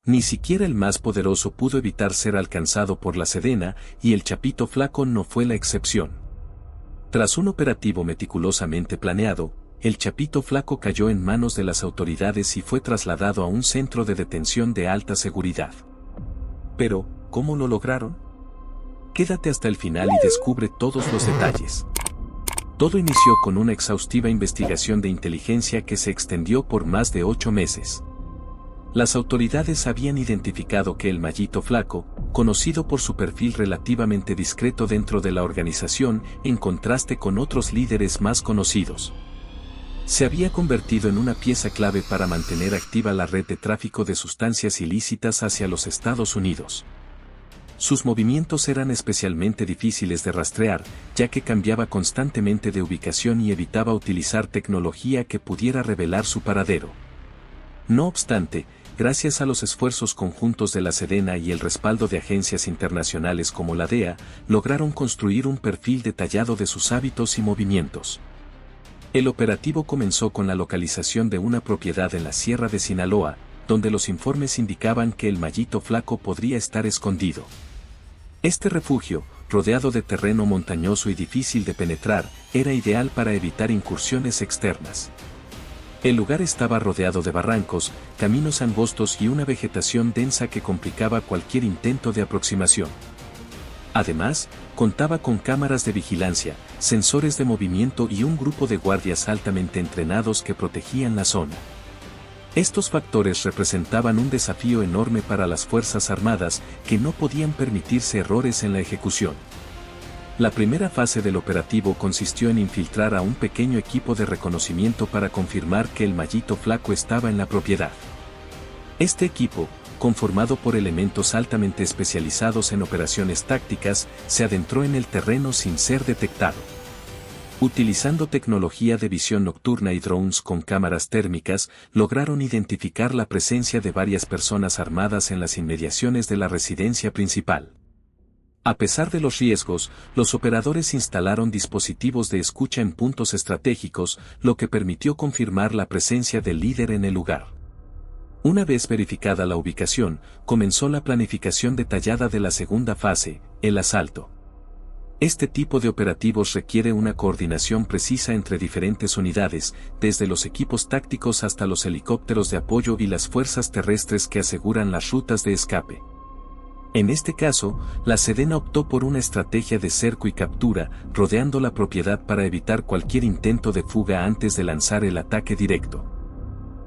Ni siquiera el más poderoso pudo evitar ser alcanzado por la Sedena, y el Chapito Flaco no fue la excepción. Tras un operativo meticulosamente planeado, el Chapito Flaco cayó en manos de las autoridades y fue trasladado a un centro de detención de alta seguridad. Pero, ¿cómo lo lograron? Quédate hasta el final y descubre todos los detalles. Todo inició con una exhaustiva investigación de inteligencia que se extendió por más de 8 meses. Las autoridades habían identificado que el Mallito Flaco, conocido por su perfil relativamente discreto dentro de la organización en contraste con otros líderes más conocidos, se había convertido en una pieza clave para mantener activa la red de tráfico de sustancias ilícitas hacia los Estados Unidos. Sus movimientos eran especialmente difíciles de rastrear, ya que cambiaba constantemente de ubicación y evitaba utilizar tecnología que pudiera revelar su paradero. No obstante, gracias a los esfuerzos conjuntos de la Sedena y el respaldo de agencias internacionales como la DEA, lograron construir un perfil detallado de sus hábitos y movimientos. El operativo comenzó con la localización de una propiedad en la Sierra de Sinaloa, donde los informes indicaban que el Mallito Flaco podría estar escondido. Este refugio, rodeado de terreno montañoso y difícil de penetrar, era ideal para evitar incursiones externas. El lugar estaba rodeado de barrancos, caminos angostos y una vegetación densa que complicaba cualquier intento de aproximación. Además, contaba con cámaras de vigilancia, sensores de movimiento y un grupo de guardias altamente entrenados que protegían la zona. Estos factores representaban un desafío enorme para las Fuerzas Armadas, que no podían permitirse errores en la ejecución. La primera fase del operativo consistió en infiltrar a un pequeño equipo de reconocimiento para confirmar que el Mallito Flaco estaba en la propiedad. Este equipo, conformado por elementos altamente especializados en operaciones tácticas, se adentró en el terreno sin ser detectado. Utilizando tecnología de visión nocturna y drones con cámaras térmicas, lograron identificar la presencia de varias personas armadas en las inmediaciones de la residencia principal. A pesar de los riesgos, los operadores instalaron dispositivos de escucha en puntos estratégicos, lo que permitió confirmar la presencia del líder en el lugar. Una vez verificada la ubicación, comenzó la planificación detallada de la segunda fase, el asalto. Este tipo de operativos requiere una coordinación precisa entre diferentes unidades, desde los equipos tácticos hasta los helicópteros de apoyo y las fuerzas terrestres que aseguran las rutas de escape. En este caso, la Sedena optó por una estrategia de cerco y captura, rodeando la propiedad para evitar cualquier intento de fuga antes de lanzar el ataque directo.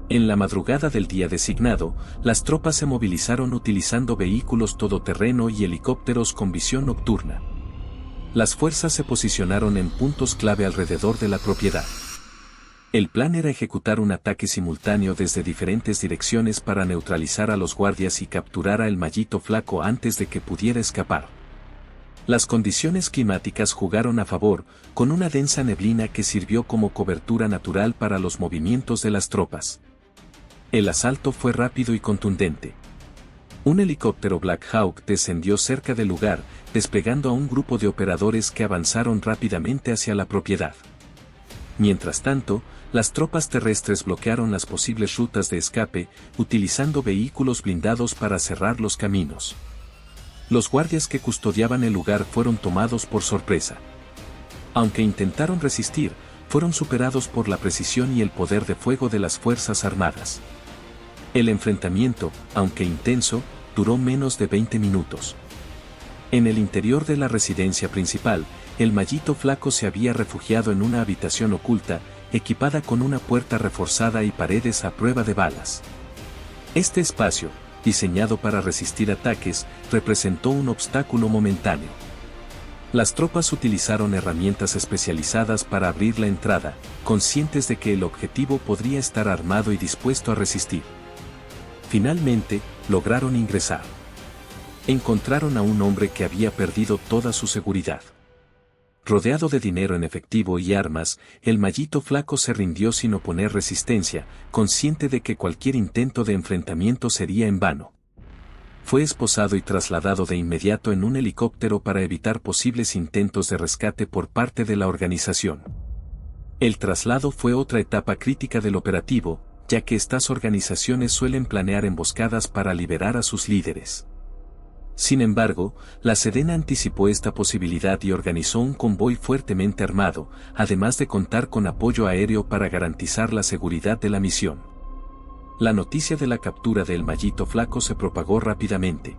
En la madrugada del día designado, las tropas se movilizaron utilizando vehículos todoterreno y helicópteros con visión nocturna. Las fuerzas se posicionaron en puntos clave alrededor de la propiedad. El plan era ejecutar un ataque simultáneo desde diferentes direcciones para neutralizar a los guardias y capturar a el Mallito Flaco antes de que pudiera escapar. Las condiciones climáticas jugaron a favor, con una densa neblina que sirvió como cobertura natural para los movimientos de las tropas. El asalto fue rápido y contundente. Un helicóptero Black Hawk descendió cerca del lugar, desplegando a un grupo de operadores que avanzaron rápidamente hacia la propiedad. Mientras tanto, las tropas terrestres bloquearon las posibles rutas de escape, utilizando vehículos blindados para cerrar los caminos. Los guardias que custodiaban el lugar fueron tomados por sorpresa. Aunque intentaron resistir, fueron superados por la precisión y el poder de fuego de las Fuerzas Armadas. El enfrentamiento, aunque intenso, duró menos de 20 minutos. En el interior de la residencia principal, el Mallito Flaco se había refugiado en una habitación oculta, equipada con una puerta reforzada y paredes a prueba de balas. Este espacio, diseñado para resistir ataques, representó un obstáculo momentáneo. Las tropas utilizaron herramientas especializadas para abrir la entrada, conscientes de que el objetivo podría estar armado y dispuesto a resistir. Finalmente, lograron ingresar. Encontraron a un hombre que había perdido toda su seguridad. Rodeado de dinero en efectivo y armas, el Mallito Flaco se rindió sin oponer resistencia, consciente de que cualquier intento de enfrentamiento sería en vano. Fue esposado y trasladado de inmediato en un helicóptero para evitar posibles intentos de rescate por parte de la organización. El traslado fue otra etapa crítica del operativo, ya que estas organizaciones suelen planear emboscadas para liberar a sus líderes. Sin embargo, la Sedena anticipó esta posibilidad y organizó un convoy fuertemente armado, además de contar con apoyo aéreo para garantizar la seguridad de la misión. La noticia de la captura del Mallito Flaco se propagó rápidamente.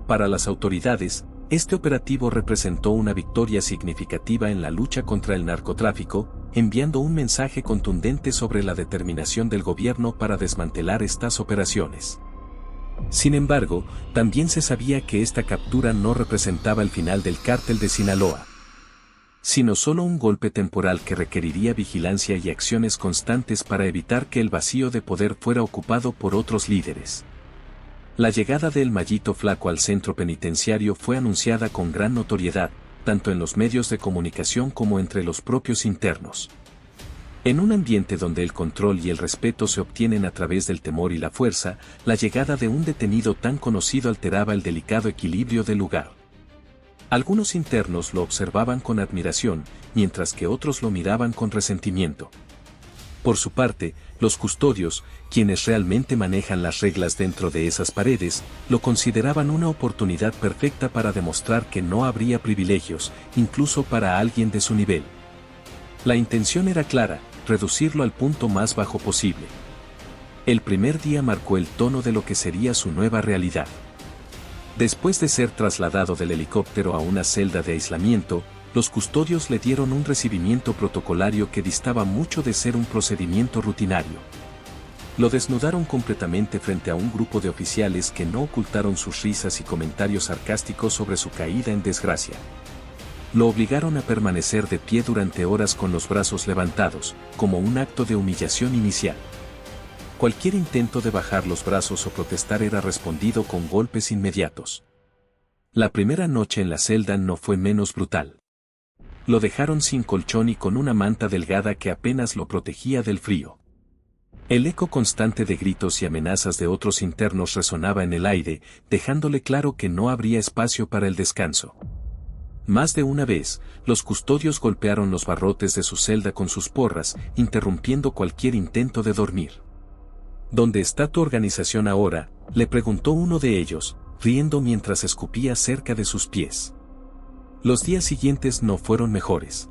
Para las autoridades, este operativo representó una victoria significativa en la lucha contra el narcotráfico, enviando un mensaje contundente sobre la determinación del gobierno para desmantelar estas operaciones. Sin embargo, también se sabía que esta captura no representaba el final del cártel de Sinaloa, sino solo un golpe temporal que requeriría vigilancia y acciones constantes para evitar que el vacío de poder fuera ocupado por otros líderes. La llegada del Mallito Flaco al centro penitenciario fue anunciada con gran notoriedad, tanto en los medios de comunicación como entre los propios internos. En un ambiente donde el control y el respeto se obtienen a través del temor y la fuerza, la llegada de un detenido tan conocido alteraba el delicado equilibrio del lugar. Algunos internos lo observaban con admiración, mientras que otros lo miraban con resentimiento. Por su parte, los custodios, quienes realmente manejan las reglas dentro de esas paredes, lo consideraban una oportunidad perfecta para demostrar que no habría privilegios, incluso para alguien de su nivel. La intención era clara: reducirlo al punto más bajo posible. El primer día marcó el tono de lo que sería su nueva realidad. Después de ser trasladado del helicóptero a una celda de aislamiento, los custodios le dieron un recibimiento protocolario que distaba mucho de ser un procedimiento rutinario. Lo desnudaron completamente frente a un grupo de oficiales que no ocultaron sus risas y comentarios sarcásticos sobre su caída en desgracia. Lo obligaron a permanecer de pie durante horas con los brazos levantados, como un acto de humillación inicial. Cualquier intento de bajar los brazos o protestar era respondido con golpes inmediatos. La primera noche en la celda no fue menos brutal. Lo dejaron sin colchón y con una manta delgada que apenas lo protegía del frío. El eco constante de gritos y amenazas de otros internos resonaba en el aire, dejándole claro que no habría espacio para el descanso. Más de una vez, los custodios golpearon los barrotes de su celda con sus porras, interrumpiendo cualquier intento de dormir. ¿Dónde está tu organización ahora?, le preguntó uno de ellos, riendo mientras escupía cerca de sus pies. Los días siguientes no fueron mejores.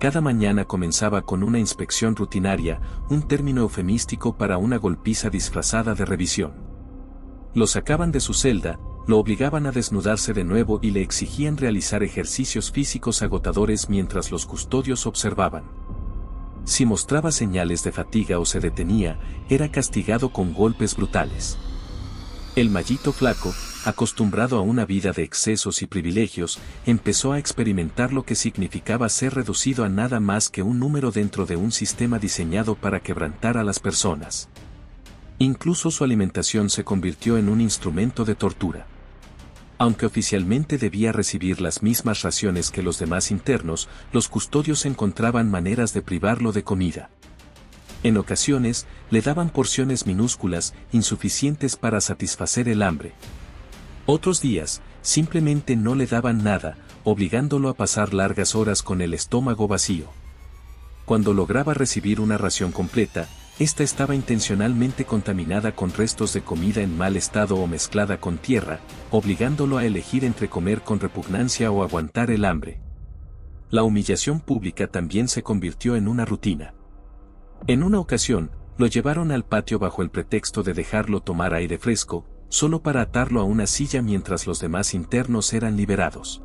Cada mañana comenzaba con una inspección rutinaria, un término eufemístico para una golpiza disfrazada de revisión. Lo sacaban de su celda, lo obligaban a desnudarse de nuevo y le exigían realizar ejercicios físicos agotadores mientras los custodios observaban. Si mostraba señales de fatiga o se detenía, era castigado con golpes brutales. El Mallito Flaco, acostumbrado a una vida de excesos y privilegios, empezó a experimentar lo que significaba ser reducido a nada más que un número dentro de un sistema diseñado para quebrantar a las personas. Incluso su alimentación se convirtió en un instrumento de tortura. Aunque oficialmente debía recibir las mismas raciones que los demás internos, los custodios encontraban maneras de privarlo de comida. En ocasiones, le daban porciones minúsculas, insuficientes para satisfacer el hambre. Otros días, simplemente no le daban nada, obligándolo a pasar largas horas con el estómago vacío. Cuando lograba recibir una ración completa, esta estaba intencionalmente contaminada con restos de comida en mal estado o mezclada con tierra, obligándolo a elegir entre comer con repugnancia o aguantar el hambre. La humillación pública también se convirtió en una rutina. En una ocasión, lo llevaron al patio bajo el pretexto de dejarlo tomar aire fresco, solo para atarlo a una silla mientras los demás internos eran liberados.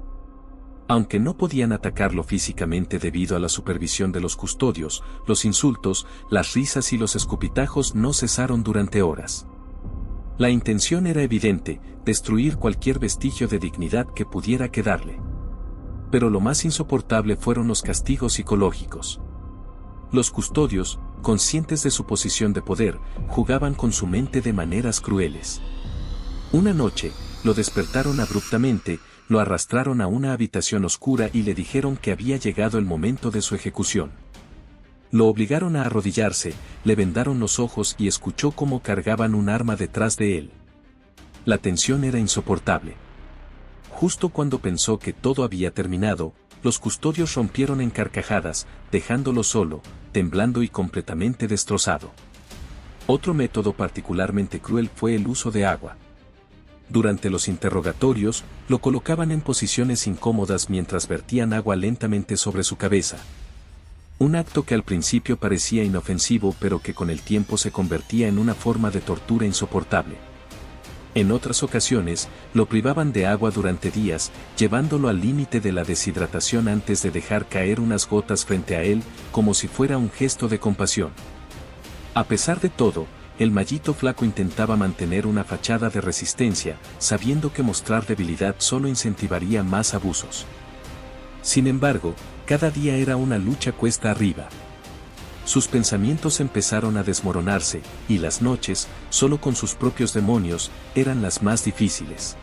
Aunque no podían atacarlo físicamente debido a la supervisión de los custodios, los insultos, las risas y los escupitajos no cesaron durante horas. La intención era evidente: destruir cualquier vestigio de dignidad que pudiera quedarle. Pero lo más insoportable fueron los castigos psicológicos. Los custodios, conscientes de su posición de poder, jugaban con su mente de maneras crueles. Una noche, lo despertaron abruptamente, lo arrastraron a una habitación oscura y le dijeron que había llegado el momento de su ejecución. Lo obligaron a arrodillarse, le vendaron los ojos y escuchó cómo cargaban un arma detrás de él. La tensión era insoportable. Justo cuando pensó que todo había terminado, los custodios rompieron en carcajadas, dejándolo solo, temblando y completamente destrozado. Otro método particularmente cruel fue el uso de agua. Durante los interrogatorios, lo colocaban en posiciones incómodas mientras vertían agua lentamente sobre su cabeza. Un acto que al principio parecía inofensivo pero que con el tiempo se convertía en una forma de tortura insoportable. En otras ocasiones, lo privaban de agua durante días, llevándolo al límite de la deshidratación antes de dejar caer unas gotas frente a él, como si fuera un gesto de compasión. A pesar de todo, el Mallito Flaco intentaba mantener una fachada de resistencia, sabiendo que mostrar debilidad solo incentivaría más abusos. Sin embargo, cada día era una lucha cuesta arriba. Sus pensamientos empezaron a desmoronarse, y las noches, solo con sus propios demonios, eran las más difíciles.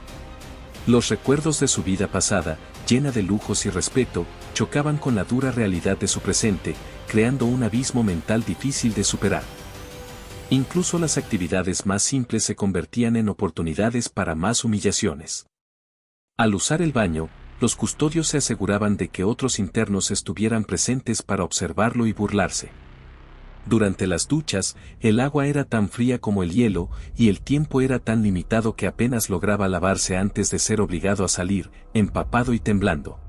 Los recuerdos de su vida pasada, llena de lujos y respeto, chocaban con la dura realidad de su presente, creando un abismo mental difícil de superar. Incluso las actividades más simples se convertían en oportunidades para más humillaciones. Al usar el baño, los custodios se aseguraban de que otros internos estuvieran presentes para observarlo y burlarse. Durante las duchas, el agua era tan fría como el hielo, y el tiempo era tan limitado que apenas lograba lavarse antes de ser obligado a salir, empapado y temblando.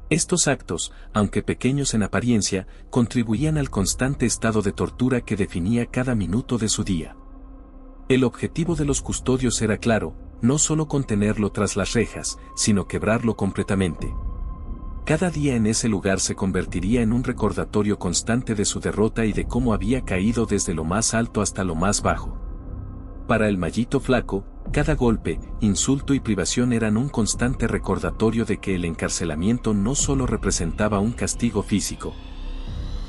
Estos actos, aunque pequeños en apariencia, contribuían al constante estado de tortura que definía cada minuto de su día. El objetivo de los custodios era claro, no solo contenerlo tras las rejas, sino quebrarlo completamente. Cada día en ese lugar se convertiría en un recordatorio constante de su derrota y de cómo había caído desde lo más alto hasta lo más bajo. Para el Mallito Flaco, cada golpe, insulto y privación eran un constante recordatorio de que el encarcelamiento no solo representaba un castigo físico,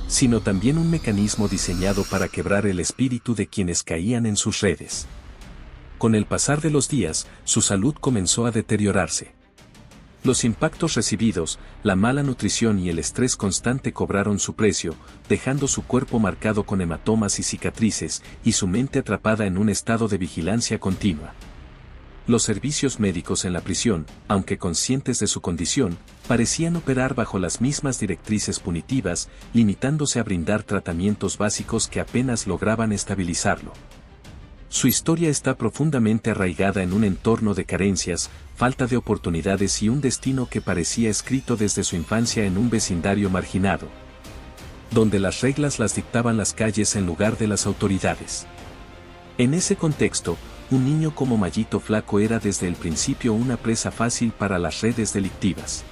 sino también un mecanismo diseñado para quebrar el espíritu de quienes caían en sus redes. Con el pasar de los días, su salud comenzó a deteriorarse. Los impactos recibidos, la mala nutrición y el estrés constante cobraron su precio, dejando su cuerpo marcado con hematomas y cicatrices, y su mente atrapada en un estado de vigilancia continua. Los servicios médicos en la prisión, aunque conscientes de su condición, parecían operar bajo las mismas directrices punitivas, limitándose a brindar tratamientos básicos que apenas lograban estabilizarlo. Su historia está profundamente arraigada en un entorno de carencias, falta de oportunidades y un destino que parecía escrito desde su infancia en un vecindario marginado, donde las reglas las dictaban las calles en lugar de las autoridades. En ese contexto, un niño como Mallito Flaco era desde el principio una presa fácil para las redes delictivas.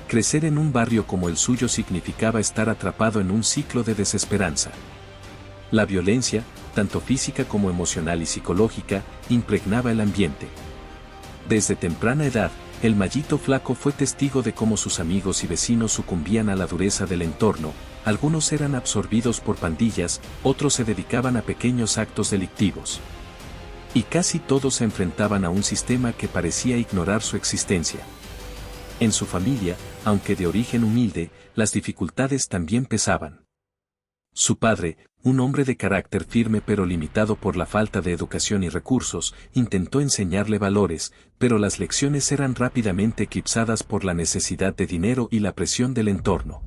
Crecer en un barrio como el suyo significaba estar atrapado en un ciclo de desesperanza. La violencia, tanto física como emocional y psicológica, impregnaba el ambiente. Desde temprana edad, el Mallito Flaco fue testigo de cómo sus amigos y vecinos sucumbían a la dureza del entorno, algunos eran absorbidos por pandillas, otros se dedicaban a pequeños actos delictivos. Y casi todos se enfrentaban a un sistema que parecía ignorar su existencia. En su familia, aunque de origen humilde, las dificultades también pesaban. Su padre, un hombre de carácter firme pero limitado por la falta de educación y recursos, intentó enseñarle valores, pero las lecciones eran rápidamente eclipsadas por la necesidad de dinero y la presión del entorno.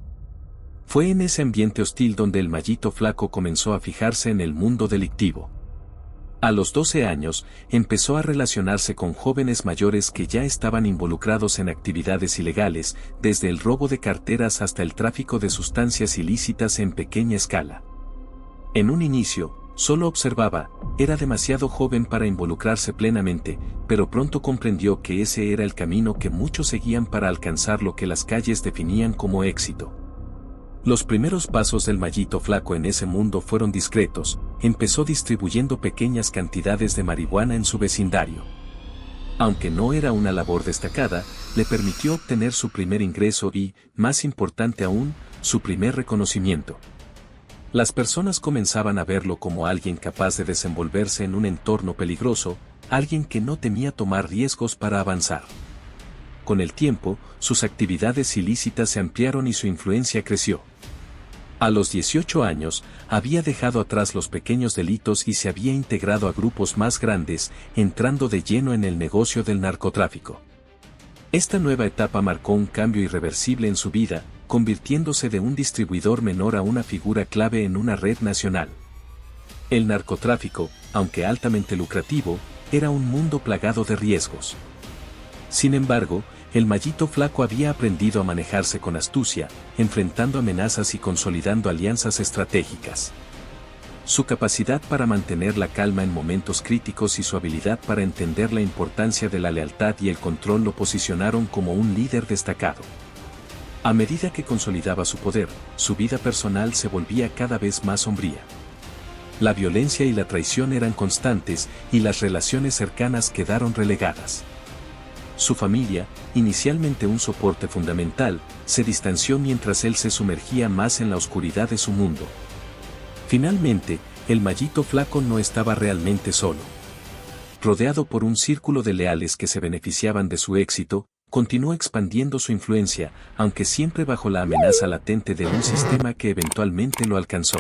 Fue en ese ambiente hostil donde el Mallito Flaco comenzó a fijarse en el mundo delictivo. A los 12 años, empezó a relacionarse con jóvenes mayores que ya estaban involucrados en actividades ilegales, desde el robo de carteras hasta el tráfico de sustancias ilícitas en pequeña escala. En un inicio, solo observaba, era demasiado joven para involucrarse plenamente, pero pronto comprendió que ese era el camino que muchos seguían para alcanzar lo que las calles definían como éxito. Los primeros pasos del Mallito Flaco en ese mundo fueron discretos, empezó distribuyendo pequeñas cantidades de marihuana en su vecindario. Aunque no era una labor destacada, le permitió obtener su primer ingreso y, más importante aún, su primer reconocimiento. Las personas comenzaban a verlo como alguien capaz de desenvolverse en un entorno peligroso, alguien que no temía tomar riesgos para avanzar. Con el tiempo, sus actividades ilícitas se ampliaron y su influencia creció. A los 18 años, había dejado atrás los pequeños delitos y se había integrado a grupos más grandes, entrando de lleno en el negocio del narcotráfico. Esta nueva etapa marcó un cambio irreversible en su vida, convirtiéndose de un distribuidor menor a una figura clave en una red nacional. El narcotráfico, aunque altamente lucrativo, era un mundo plagado de riesgos. Sin embargo, el Mallito Flaco había aprendido a manejarse con astucia, enfrentando amenazas y consolidando alianzas estratégicas. Su capacidad para mantener la calma en momentos críticos y su habilidad para entender la importancia de la lealtad y el control lo posicionaron como un líder destacado. A medida que consolidaba su poder, su vida personal se volvía cada vez más sombría. La violencia y la traición eran constantes y las relaciones cercanas quedaron relegadas. Su familia, inicialmente un soporte fundamental, se distanció mientras él se sumergía más en la oscuridad de su mundo. Finalmente, el Mallito Flaco no estaba realmente solo. Rodeado por un círculo de leales que se beneficiaban de su éxito, continuó expandiendo su influencia, aunque siempre bajo la amenaza latente de un sistema que eventualmente lo alcanzó.